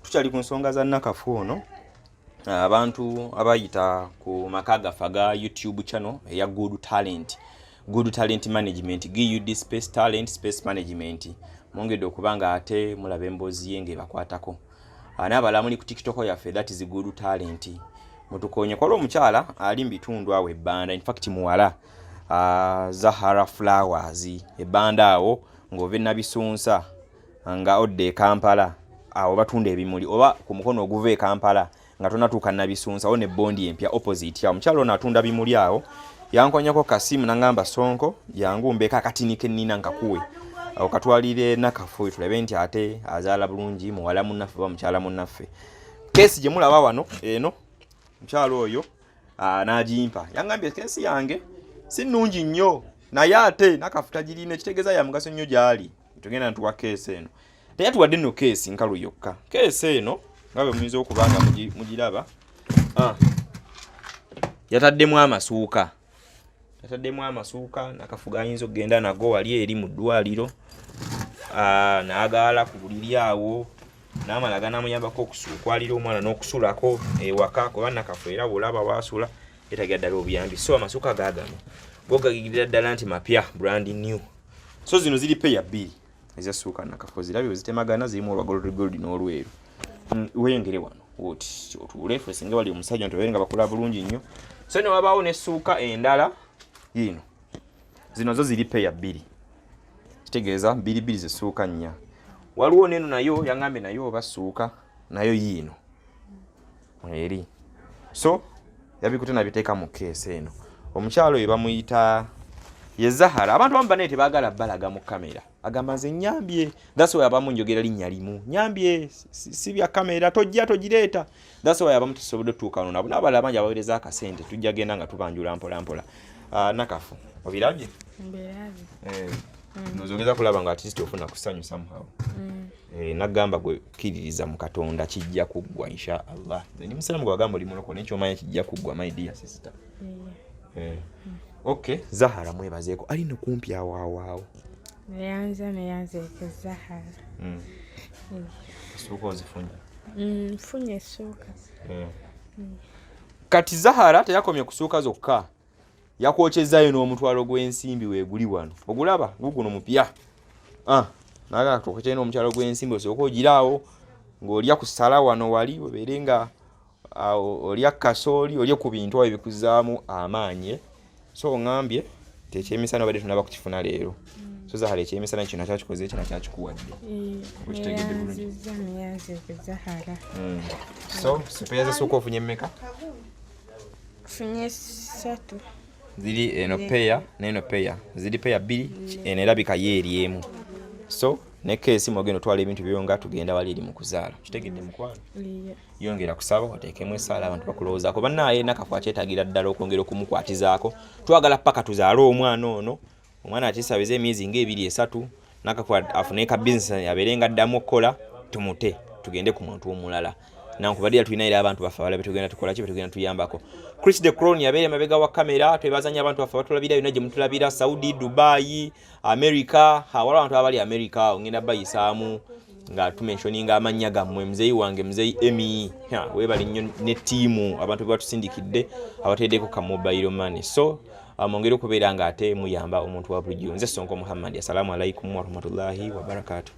tukyali ku nsonga za Nakafu ono. Abantu abayita ku makaga faga YouTube channel ya Good Talent Management, GUD Space Talent Space Management. Mwongedde okubanga ate mulaba emboozi yenge bakwatako. N'abalamuli ku TikTok yaffe, that is Good Talent. Mutukonye kwa omukyala ali mbitundu awo ebbanda, in fact muwala Zahara Flowers ebbanda awo ng'ove nabisunsa nga odde Kampala awo batunda ebimuli oba ku mukono oguva e Kampala nga tonatuuka nabisunsa one bondi empya opposite ya omukyala ono atunda bimuli awo. Yankonyako kasimu nangamba Sonko yangu mbeka akatini kennina nkakuwe awo katwalire Nakafu tulabe nti ate azaala bulungi muwala munnaffe ba mukyala munnaffe. Kesi gye mulaba wano eno mukyala oyo n'agimpa yangambye kesi yange si nnungi nnyo naye ate Nakafu tagirina ekitegeeza ya mugaso nnyo gy'ali tugenda ntuwa kesi eno teyatuwadde nno kesi nkalu yokka. Kesi eno nga bwe muyinza okubanga mugiraba yataddemu amasuuka Nakafu gayinza okugenda nago wali eri mu ddwaliro n'agaala ku buliri awo n'amala ganamuyambako okusuukwalira omwana n'okusulako ewaka kuba Nakafu era bw'olaba waasula yetagira ddala obuyambi. So amasuuka gaagano gogagirira ddala nti mapya brand new. So zino ziri peya bbiri ezasuuka Nakafu zirabye zitemagana zirimu olwa gold n'olweru. Weyongere wano oti otuule ffe singa wali omusajja ntobeere nga bakola bulungi nnyo. So ne wabaawo n'essuuka endala yino zino zo ziri peya bbiri kitegeeza bbiri zissuuka nnya. Waliwo neno nayo yangambe nayo basuuka nayo yino eri. So yabikutte nabiteeka mu keesi eno. Omukyalo oyo bamuyita ye Zahara. Abantu bamu bane tebaagala balaga mu kamera agamba nze nyambye, that's why abamu njogera linnya limu nyambye si bya kamera togireeta, that's why abamu tusobodde tuuka wano nabo n'abalala bangi abaweereza akasente tujja genda nga tubanjula mpola. Nakafu obirabye? Mbirabye. Nozogeza kulaba nga artist ofuna kusanyu somehow. Nagamba gwe kiririza mu Katonda kijja kuggwa insha Allah. Ndi musalamu gwagamba oli muloko n'ekyo manya kijja kuggwa my dear sister. Okay, Zahara mwebazeeko ali no kumpi awo. Neyanze ke Zahara. Suuka ozifunye. Funye suuka. Kati Zahara teyakomye kusuuka zokka. Yakwokyezaayo n'omutwalo gw'ensimbi weeguli wano. Ogulaba guguno mupya. Naga tokokyena n'omutwalo gw'ensimbi osooka ogiraawo ng'olya ku ssala wano wali obeere nga olya kasooli olye ku bintu ebikuzaamu amaanyi. So ngambye tekyemisana badde tunaba kukifuna leero. So Zahara ekyemisana kino kyakikoze kino kyakikuwadde. Okitegedde bulungi. Zahara. So sipeya zisooka ofunye mmeka? Funye 3. Ziri eno peya n'eno peya ziri peya bbiri eno erabika yeeri emu. So ne keesi mogeno twala ebintu byo nga tugenda wali eri mu kuzaala kitegedde mukwano yongera kusaba oteekemu essaala abantu bakulowoozaako bannaye Nakafu akyetaagira ddala okwongera okumukwatizaako twagala paka tuzaale omwana ono omwana akisabiza emyezi ng'ebiri 3 Nakafu afune ka bizinesi abeere nga addamu okukola tumute tugende ku muntu omulala nankubadde tulina era abantu baffe abalabe tugenda tukola ki tugenda tuyambako. Chris the Crown yabeere mabega wa kamera twebazanya abantu baffe batulabira yonna gye mutulabira Saudi, Dubai, America. Waliwo abantu abali America ngenda bayisaamu nga tumentioninga amannya gammwe muzeeyi wange muzeeyi Emi weebali nnyo ne ttiimu abantu be batusindikidde abateddeko ka mobile money. So mwongere okubeera nga ate muyamba omuntu wa bulijjo. Nze Sonko Muhammad. Assalamu alaikum wa rahmatullahi wa barakatuh.